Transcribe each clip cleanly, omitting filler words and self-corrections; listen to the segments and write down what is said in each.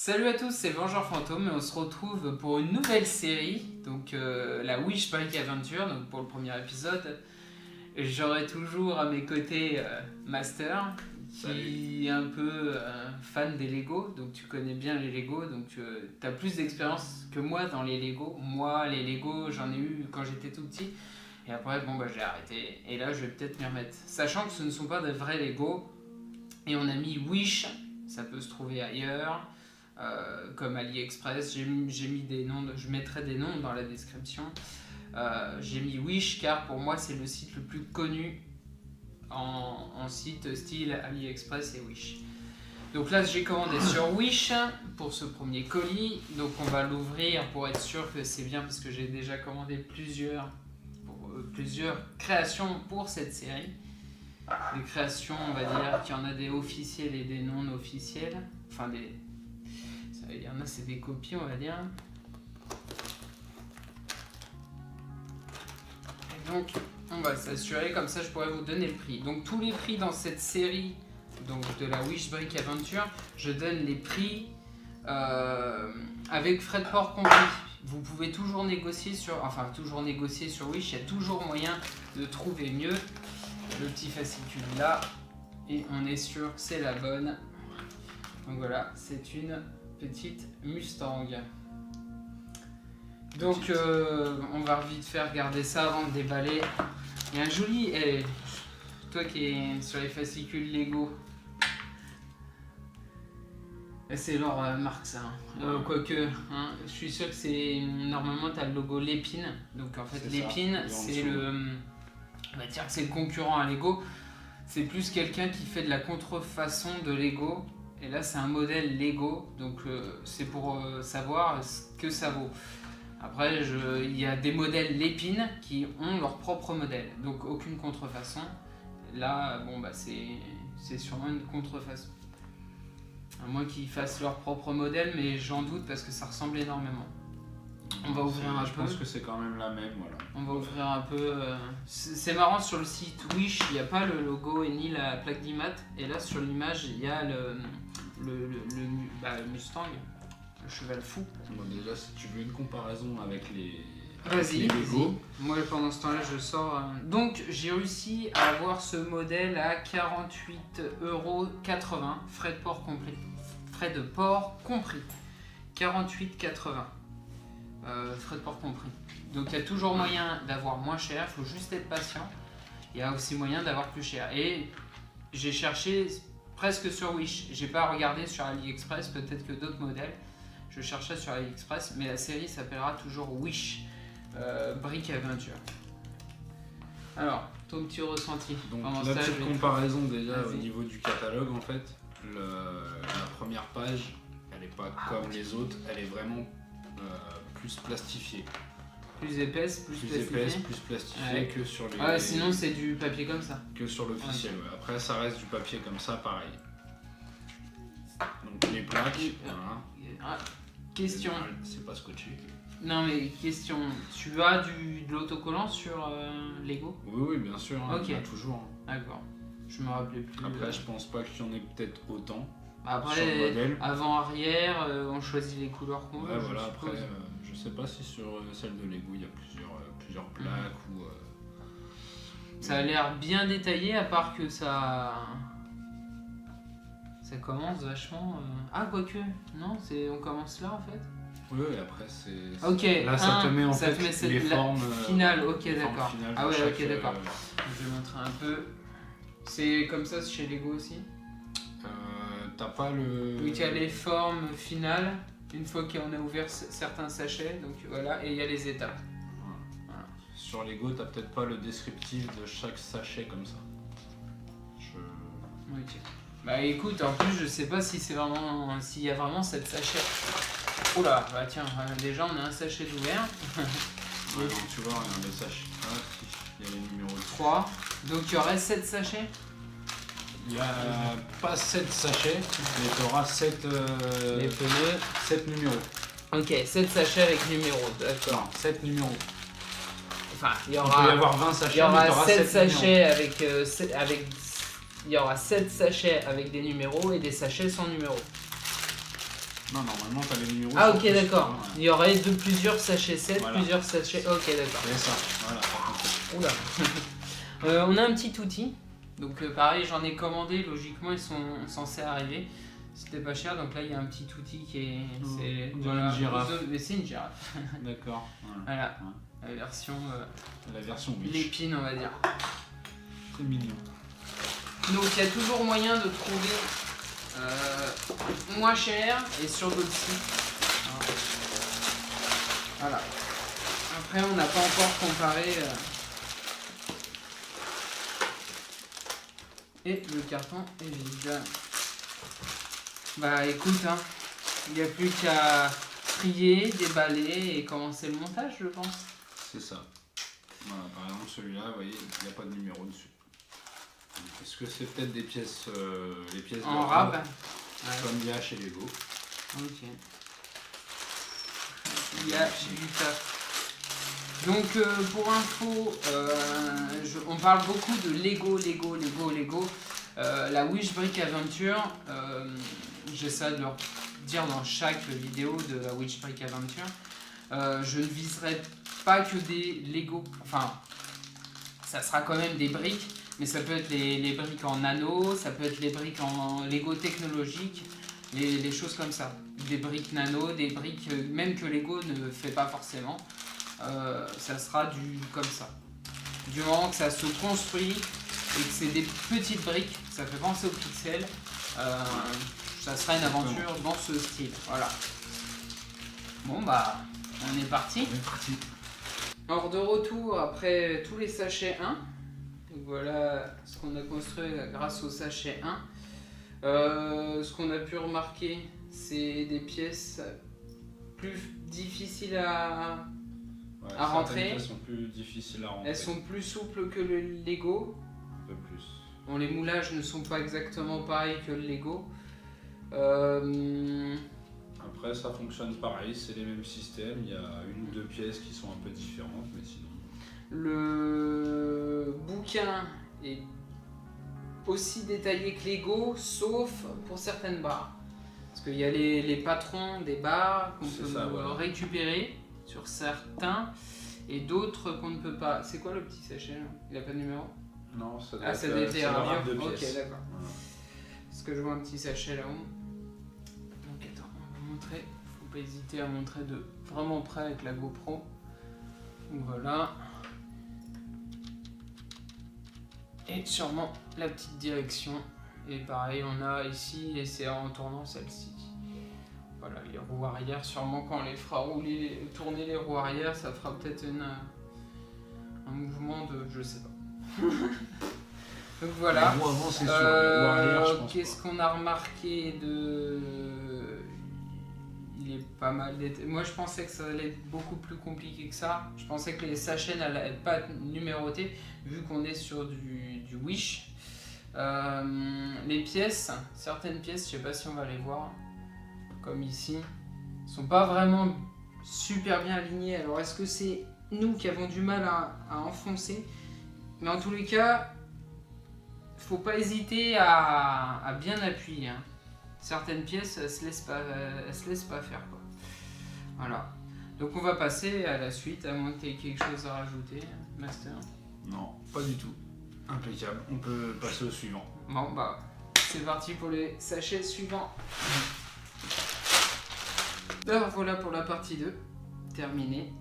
Salut à tous, c'est Vengeur Fantôme et on se retrouve pour une nouvelle série, donc la Wish Break Adventure, donc pour le premier épisode. J'aurai toujours à mes côtés Master, qui est un peu fan des Lego, donc tu connais bien les Lego, donc tu as plus d'expérience que moi dans les Lego. Moi, les Lego, j'en ai eu quand j'étais tout petit, et après, j'ai arrêté, et là je vais peut-être m'y remettre. Sachant que ce ne sont pas de vrais Lego, et on a mis Wish, ça peut se trouver ailleurs. Comme AliExpress, j'ai mis des noms, je mettrai des noms dans la description. J'ai mis Wish car pour moi c'est le site le plus connu en site style AliExpress et Wish. Donc là j'ai commandé sur Wish pour ce premier colis, donc on va l'ouvrir pour être sûr que c'est bien parce que j'ai déjà commandé plusieurs créations pour cette série. Des créations, on va dire qu'il y en a des officielles et des non officielles, enfin il y en a, c'est des copies, on va dire. Et donc, on va s'assurer, comme ça je pourrais vous donner le prix. Donc, tous les prix dans cette série donc, de la Wish Break Adventure, je donne les prix avec frais de port compris. Vous pouvez toujours négocier sur Wish, il y a toujours moyen de trouver mieux. Le petit fascicule là, et on est sûr que c'est la bonne. Donc voilà, c'est une petite Mustang. Donc on va vite faire regarder ça avant de déballer. Il y a un joli... toi qui es sur les fascicules Lego. C'est leur marque ça. Quoique, hein, je suis sûr que c'est... Normalement tu as le logo Lépine. Donc en fait Lépine c'est le... On va dire que c'est le concurrent à Lego. C'est plus quelqu'un qui fait de la contrefaçon de Lego. Et là c'est un modèle Lego, donc c'est pour savoir ce que ça vaut. Après il y a des modèles Lépine qui ont leur propre modèle, donc aucune contrefaçon. Là c'est sûrement une contrefaçon. À moins qu'ils fassent leur propre modèle, mais j'en doute parce que ça ressemble énormément. On va ouvrir un peu. Je pense que c'est quand même la même, voilà. On va ouvrir un peu. C'est marrant, sur le site Wish, il n'y a pas le logo et ni la plaque d'IMAT. Et là, sur l'image, il y a le Mustang, le cheval fou. Bon, déjà, si tu veux une comparaison avec les Lego. Moi, pendant ce temps-là, je sors. Donc, j'ai réussi à avoir ce modèle à 48,80 €, frais de port compris. Frais de port compris. 48,80 €. Frais de port compris. Donc il y a toujours moyen d'avoir moins cher, il faut juste être patient. Il y a aussi moyen d'avoir plus cher. Et j'ai cherché presque sur Wish, j'ai pas regardé sur AliExpress, peut-être que d'autres modèles. Je cherchais sur AliExpress, mais la série s'appellera toujours Wish Break Adventure. Alors, ton petit ressenti. Donc la petite comparaison déjà au niveau du catalogue en fait. La première page, elle n'est pas comme les autres, elle est vraiment plus plastifiée. Plus épaisse, plus plastifiée que sur les... Ouais, sinon c'est du papier comme ça. Que sur l'officiel, ouais. Après ça reste du papier comme ça, pareil. Donc les plaques, voilà. Question. C'est pas scotché. Non mais question, tu as de l'autocollant sur Lego? Oui, bien sûr, hein, ok. on a toujours. D'accord, je me rappelais plus. Après je pense pas qu'il y en ait peut-être autant. Après, avant-arrière, on choisit les couleurs qu'on veut. Ouais, voilà, après, je sais pas si sur celle de Lego il y a plusieurs plaques ou. Ça a l'air bien détaillé, à part que ça commence vachement. Ah, quoique, non, on commence là en fait. Oui, après c'est. Ok, là ça te met en fait les formes finales, ok, d'accord. Ah ouais, ok, d'accord. Je vais montrer un peu. C'est comme ça chez Lego aussi? T'as pas le... Oui, il y a les formes finales, une fois qu'on a ouvert certains sachets, donc voilà, et il y a les étapes. Voilà. Sur Lego, t'as peut-être pas le descriptif de chaque sachet comme ça. Ok. Bah écoute, en plus je sais pas si c'est vraiment... s'il y a vraiment 7 sachets. Oula, bah tiens, déjà on a un sachet d'ouvert. Ouais, donc tu vois, on a les sachets. Ah, il y a les numéros 3. Donc il y aurait 7 sachets? Il n'y a pas 7 sachets, mais tu auras 7 les pneus. 7 numéros. Ok, 7 sachets avec numéros, d'accord. Non, 7 numéros. Enfin, il peut y avoir 20 sachets, il y aura mais tu auras 7 sachets avec il y aura 7 sachets avec des numéros et des sachets sans numéros. Non, normalement, t'as les numéros. Ah, ok, d'accord. Il y aurait plusieurs sachets 7, voilà. plusieurs sachets. Ok, d'accord. C'est ça, voilà. Oula. On a un petit outil. Donc, pareil, j'en ai commandé. Logiquement, ils sont censés arriver. C'était pas cher. Donc là, il y a un petit outil qui est. C'est une girafe. Mais c'est une girafe. D'accord. Voilà. La version. La version Wish. L'épine, on va dire. C'est mignon. Donc, il y a toujours moyen de trouver. Moins cher et sur d'autres sites. Voilà. Après, on n'a pas encore comparé. Et le carton est vide. Bah écoute, hein, il n'y a plus qu'à trier, déballer et commencer le montage, je pense. C'est ça. Voilà, par exemple, celui-là, vous voyez, il n'y a pas de numéro dessus. Est-ce que c'est peut-être des pièces, les pièces en rab, comme il y a chez Lego. Ok. Il y a du taf. Donc pour info, on parle beaucoup de Lego. La Wish Brick Adventure, j'essaie de leur dire dans chaque vidéo de la Wish Brick Adventure, je ne viserai pas que des Lego, enfin ça sera quand même des briques. Mais ça peut être les briques en nano, ça peut être les briques en Lego technologique, les choses comme ça. Des briques nano, des briques même que Lego ne fait pas forcément. Ça sera comme ça. Du moment que ça se construit et que c'est des petites briques, ça fait penser aux pixels, ça sera une aventure dans ce style. Voilà. Bon bah, on est parti. Alors de retour après tous les sachets 1. Donc voilà ce qu'on a construit grâce au sachet 1. Ce qu'on a pu remarquer, c'est des pièces plus difficiles à rentrer. Elles sont plus difficiles à rentrer. Elles sont plus souples que le Lego. Un peu plus. Bon, les moulages ne sont pas exactement pareils que le Lego. Après, ça fonctionne pareil, c'est les mêmes systèmes. Il y a une ou deux pièces qui sont un peu différentes, mais sinon. Le bouquin est aussi détaillé que Lego, sauf pour certaines barres. Parce qu'il y a les patrons des barres qu'on peut récupérer sur certains et d'autres qu'on ne peut pas. C'est quoi le petit sachet là? Il n'a pas de numéro? Non, ça doit être le rab de pièces. Ok, d'accord. Voilà. Parce que je vois un petit sachet là-haut. Donc attends, on va montrer. Faut pas hésiter à montrer de vraiment près avec la GoPro. Donc voilà. Et sûrement la petite direction. Et pareil, on a ici, et c'est en tournant celle-ci. Voilà, les roues arrière, sûrement quand on les fera tourner les roues arrière, ça fera peut-être un mouvement de... je sais pas. Donc voilà. Qu'est-ce qu'on a remarqué de... Il est pas mal détaillé. Moi je pensais que ça allait être beaucoup plus compliqué que ça. Je pensais que les sachets n'allaient pas être numérotés, vu qu'on est sur du Wish. Les pièces, certaines pièces, je sais pas si on va les voir, comme ici, sont pas vraiment super bien alignées. Alors est-ce que c'est nous qui avons du mal à enfoncer? Mais en tous les cas, faut pas hésiter à bien appuyer. Hein. Certaines pièces, elles se laissent pas faire, quoi. Voilà. Donc on va passer à la suite, à moins que tu aies quelque chose à rajouter, Master. Non, pas du tout. Impeccable. On peut passer au suivant. Bon bah, c'est parti pour les sachets suivants. Alors voilà pour la partie 2, terminée.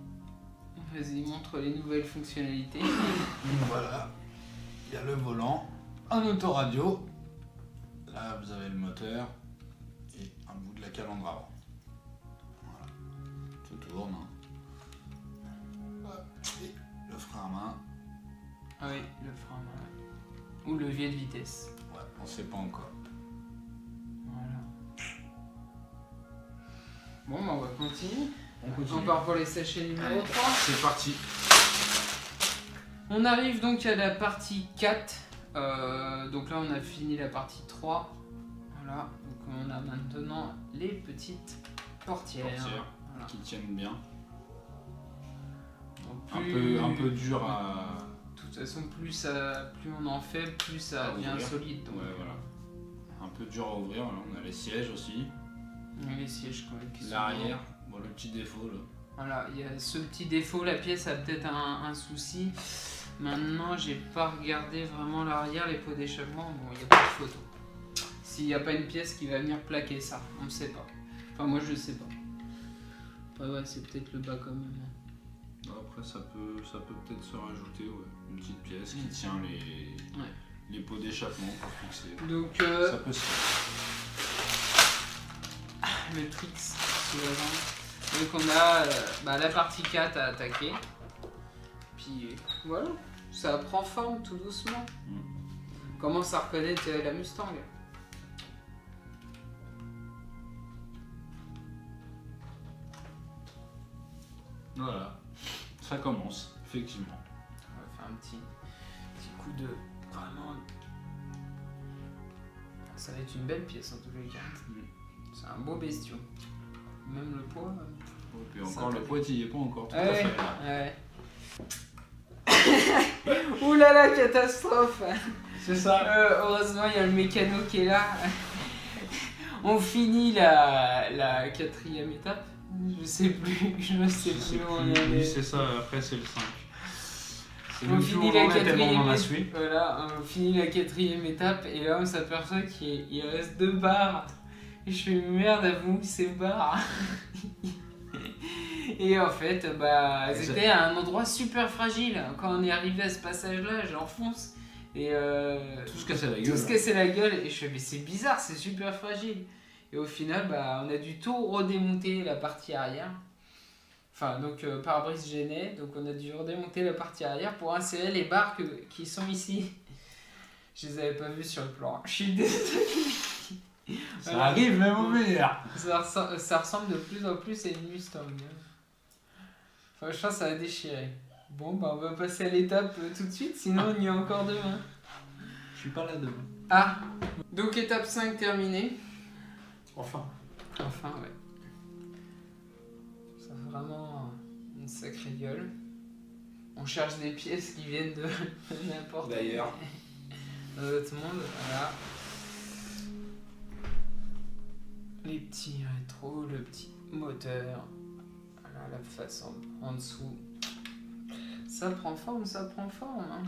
Vas-y, montre les nouvelles fonctionnalités. Voilà, il y a le volant, un autoradio, là vous avez le moteur et un bout de la calandre avant. Voilà, tout tourne. Et le frein à main. Ah oui, le frein à main. Ou le levier de vitesse. Ouais, on sait pas encore. Voilà. Bon, bah on va continuer. On continue. On part pour les sachets numéro 3. C'est parti. On arrive donc à la partie 4. Donc là, on a fini la partie 3. Voilà. Donc on a maintenant les petites portières. Voilà. Qui tiennent bien. Donc, un peu dur à... De toute façon, plus on en fait, plus ça devient solide. Donc. Ouais, voilà. Un peu dur à ouvrir. Là, on a les sièges aussi. Les sièges quand même qui sont L'arrière, bon, le petit défaut là. Voilà, il y a ce petit défaut, la pièce a peut-être un souci. Maintenant, j'ai pas regardé vraiment l'arrière, les pots d'échappement, bon, il n'y a pas de photo. S'il n'y a pas une pièce qui va venir plaquer ça, on ne sait pas. Enfin, moi je sais pas. Après, ouais, c'est peut-être le bas quand même. Après, ça peut peut-être se rajouter, ouais. Une petite pièce qui tient les pots d'échappement pour fixer. Donc, Ça peut se faire. le Trix sous la jambe. Donc, on a la partie 4 à attaquer. Puis voilà, ça prend forme tout doucement. On commence à reconnaître la Mustang. Voilà, ça commence, effectivement. On va faire un petit coup de... Vraiment... Ça va être une belle pièce en tous les cas. C'est un beau bestiau. Même le poids... Et puis encore, le poids, il n'y est pas encore tout à Ouais, fait là. ouais. Ouh là là, catastrophe. C'est ça. Heureusement, il y a le mécano qui est là. On finit la 4e étape. Je sais plus où on est. Oui, c'est ça, après c'est le 5. C'est On même finit plus où la on en est tellement on en a 4e suivi. Voilà, on finit la 4e étape et là on s'aperçoit qu'il reste 2 barres. Et je fais merde, avoue, ces barres. Et en fait, c'était à un endroit super fragile. Quand on est arrivé à ce passage-là, j'enfonce. Et tout se cassait la gueule. Tout se cassait la gueule. Et je fais, mais c'est bizarre, c'est super fragile. Et au final, on a dû tout redémonter la partie arrière. Enfin, donc pare-brise gêné. Donc on a dû redémonter la partie arrière pour insérer les barres qui sont ici. Je les avais pas vues sur le plan. Je suis désolé. Ça Voilà. arrive même au meilleur. Ça ressemble de plus en plus à une Mustang. Enfin, je pense que ça va déchirer. Bon, on va passer à l'étape tout de suite, sinon on y a encore demain. Je suis pas là demain. Ah, donc étape 5 terminée. Enfin. Enfin, ouais. Ça fait vraiment une sacrée gueule. On cherche des pièces qui viennent de n'importe D'ailleurs. D'autres monde, voilà. Les petits rétros, le petit moteur. Voilà, la face en dessous. Ça prend forme, hein.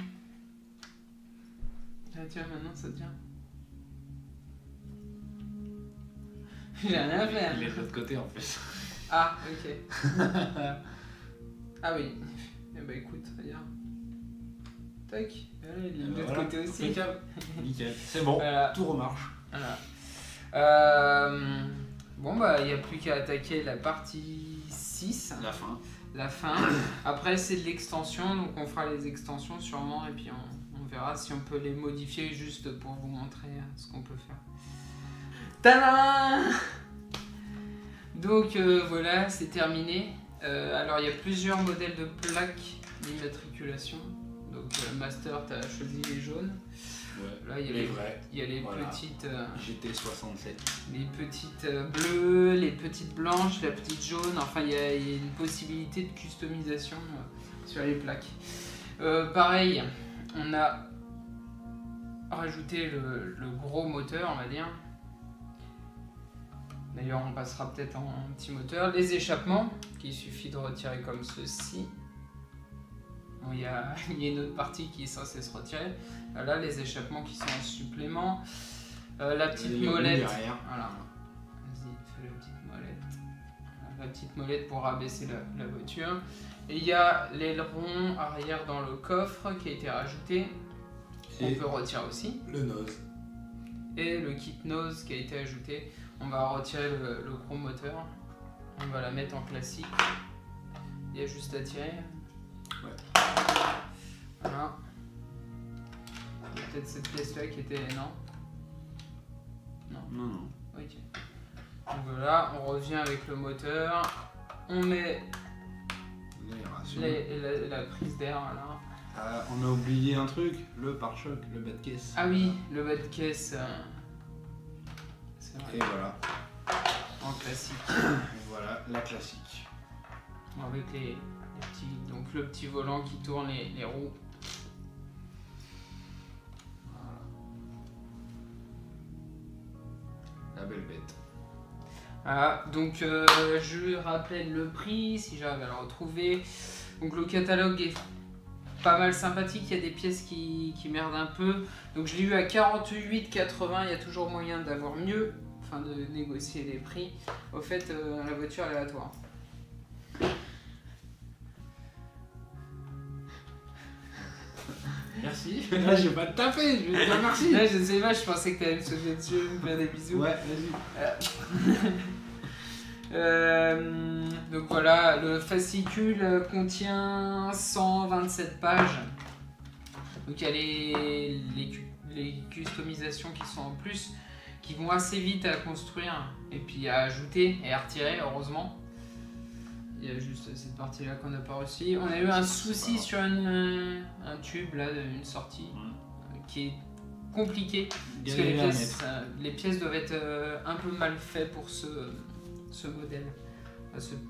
Ah tiens, maintenant ça tient. J'ai rien fait. Hein. Il est de l'autre côté en plus. Ah, ok. Ah oui. Eh ben écoute, regarde. Tac. Voilà, il est de l'autre côté aussi. Nickel. C'est bon, Voilà. tout remarche. Voilà. Bon, il n'y a plus qu'à attaquer la partie 6. La fin. La fin. Après, c'est de l'extension, donc on fera les extensions sûrement et puis on verra si on peut les modifier juste pour vous montrer ce qu'on peut faire. Tadam! Donc voilà, c'est terminé. Alors il y a plusieurs modèles de plaques d'immatriculation. Donc Master, tu as choisi les jaunes. Ouais. Là, il y a Les vrais. Il y a les Voilà. petites. GT67. Les petites bleues, les petites blanches, la petite jaune, enfin il y a une possibilité de customisation sur les plaques. Pareil, on a rajouté le gros moteur, on va dire. D'ailleurs on passera peut-être en petit moteur. Les échappements, qu'il suffit de retirer comme ceci. Bon, il y a une autre partie qui est censée se retirer. Là les échappements qui sont en supplément. La petite molette. Derrière. Voilà. Vas-y, fais la petite molette. La petite molette pour rabaisser la voiture. Et il y a l'aileron arrière dans le coffre qui a été rajouté. Et on peut retirer aussi. le nose. Et le kit nose qui a été ajouté. On va retirer le gros moteur. On va la mettre en classique. Il y a juste à tirer. Ouais. Voilà. Il y a peut-être cette pièce-là qui était... Non. Non, non. Ok. Donc voilà, on revient avec le moteur. On met L'aération. la prise d'air là. On a oublié un truc, le pare-choc, le bas de caisse. Ah oui, le bas de caisse. C'est vrai. Et voilà. En classique. Et voilà, la classique. Avec les petits. Donc le petit volant qui tourne les roues. La belle bête. Voilà, donc je rappelle le prix si j'arrive à le retrouver. Donc le catalogue est pas mal sympathique, il y a des pièces qui merdent un peu. Donc je l'ai eu à 48,80, il y a toujours moyen d'avoir mieux, enfin de négocier les prix. Au fait, la voiture elle est à toi. Merci. Là, je vais pas te taper, je vais te dire merci. Là, je sais pas, je pensais que t'allais me sauter dessus, me faire des bisous. Ouais, vas-y. Donc voilà, le fascicule contient 127 pages. Donc il y a les customisations qui sont en plus, qui vont assez vite à construire et puis à ajouter et à retirer, heureusement. Il y a juste cette partie-là qu'on n'a pas reçue. On a eu un souci sur un tube, là, une sortie, qui est compliqué. Parce que les pièces doivent être un peu mal faites pour ce modèle. Enfin, cette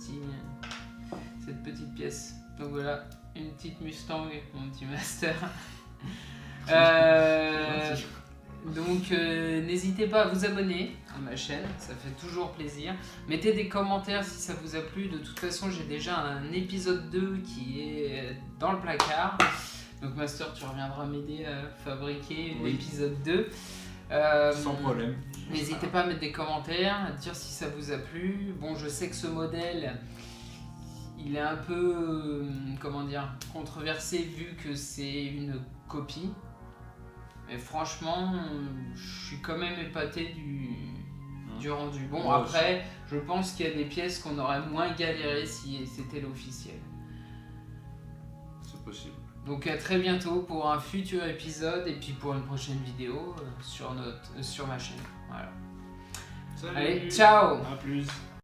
petite pièce. Donc voilà, une petite Mustang, mon petit Master. Donc n'hésitez pas à vous abonner à ma chaîne, ça fait toujours plaisir. Mettez des commentaires si ça vous a plu. De toute façon, j'ai déjà un épisode 2 qui est dans le placard. Donc Master, tu reviendras m'aider à fabriquer l'épisode 2. Sans problème. N'hésitez pas à mettre des commentaires, à dire si ça vous a plu. Bon, je sais que ce modèle, il est un peu, comment dire, controversé vu que c'est une copie. Mais franchement, je suis quand même épaté du rendu. Bon, après, je pense qu'il y a des pièces qu'on aurait moins galéré si c'était l'officiel. C'est possible. Donc à très bientôt pour un futur épisode et puis pour une prochaine vidéo sur ma chaîne. Voilà. Salut. Allez, ciao! À plus.